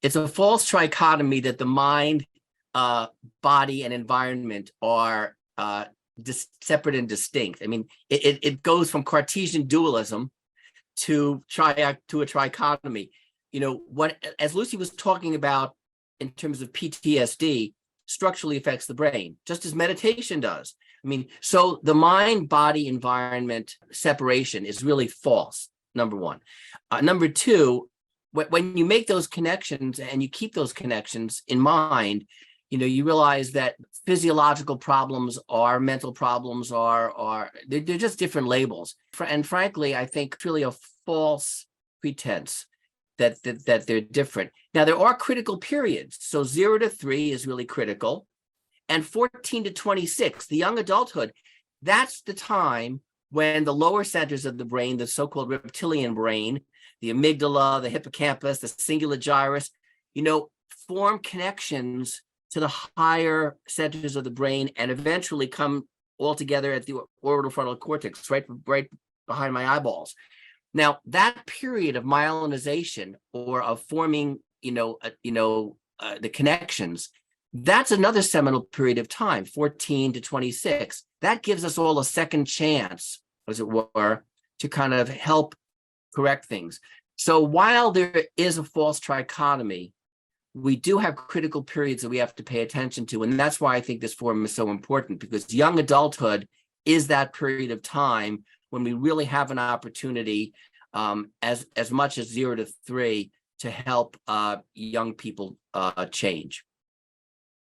It's a false trichotomy that the mind, body, and environment are separate and distinct. I mean, it goes from Cartesian dualism to a trichotomy. You know, what, as Lucy was talking about in terms of PTSD, structurally affects the brain, just as meditation does. I mean, so the mind, body, environment separation is really false, number one. Number two, when you make those connections and you keep those connections in mind, you know, you realize that physiological problems are mental problems, they're just different labels. And frankly, I think it's really a false pretense that they're different. Now, there are critical periods. So 0 to 3 is really critical. And 14 to 26, the young adulthood, that's the time when the lower centers of the brain, the so-called reptilian brain, the amygdala, the hippocampus, the cingulate gyrus, you know, form connections to the higher centers of the brain and eventually come all together at the orbital frontal cortex, right behind my eyeballs. Now, that period of myelinization or of forming, the connections, that's another seminal period of time, 14 to 26. That gives us all a second chance, as it were, to kind of help correct things. So while there is a false trichotomy, we do have critical periods that we have to pay attention to. And that's why I think this forum is so important, because young adulthood is that period of time when we really have an opportunity, as much as 0 to 3, to help young people change.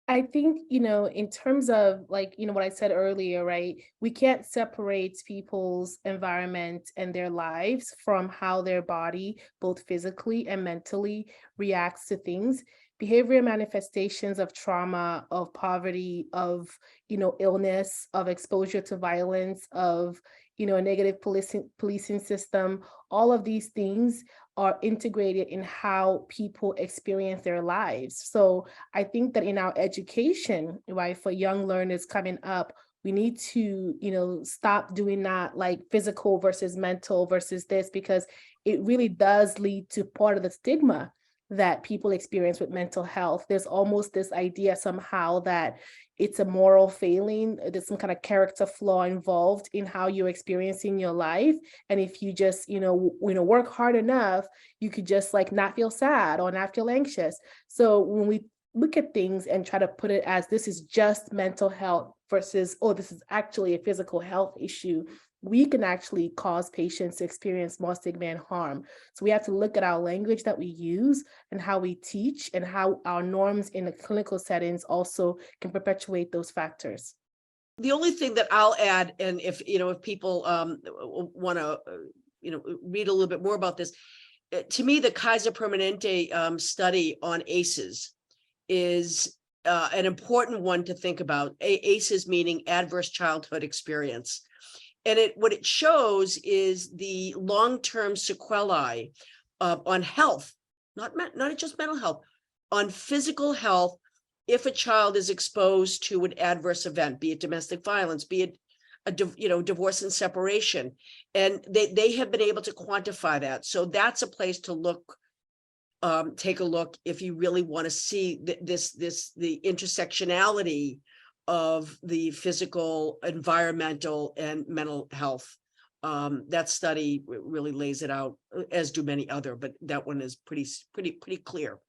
I think, in terms of what I said earlier, right? We can't separate people's environment and their lives from how their body, both physically and mentally, reacts to things. Behavioral manifestations of trauma, of poverty, of, illness, of exposure to violence, of, a negative policing system, all of these things are integrated in how people experience their lives. So I think that in our education, right, for young learners coming up, we need to, stop doing that, like physical versus mental versus this, because it really does lead to part of the stigma that people experience with mental health. There's almost this idea somehow that it's a moral failing, there's some kind of character flaw involved in how you're experiencing your life. And if you just, work hard enough, you could just not feel sad or not feel anxious. So when we look at things and try to put it as this is just mental health versus, oh, this is actually a physical health issue, we can actually cause patients to experience more stigma and harm. So we have to look at our language that we use and how we teach and how our norms in the clinical settings also can perpetuate those factors. The only thing that I'll add, and if people want to read a little bit more about this, to me, the Kaiser Permanente study on ACEs is an important one to think about. ACEs meaning adverse childhood experience. And what it shows is the long-term sequelae on health, not just mental health, on physical health, if a child is exposed to an adverse event, be it domestic violence, be it divorce and separation. And they have been able to quantify that. So that's a place to look, take a look if you really want to see the intersectionality of the physical, environmental, and mental health. That study really lays it out, as do many other, but that one is pretty clear.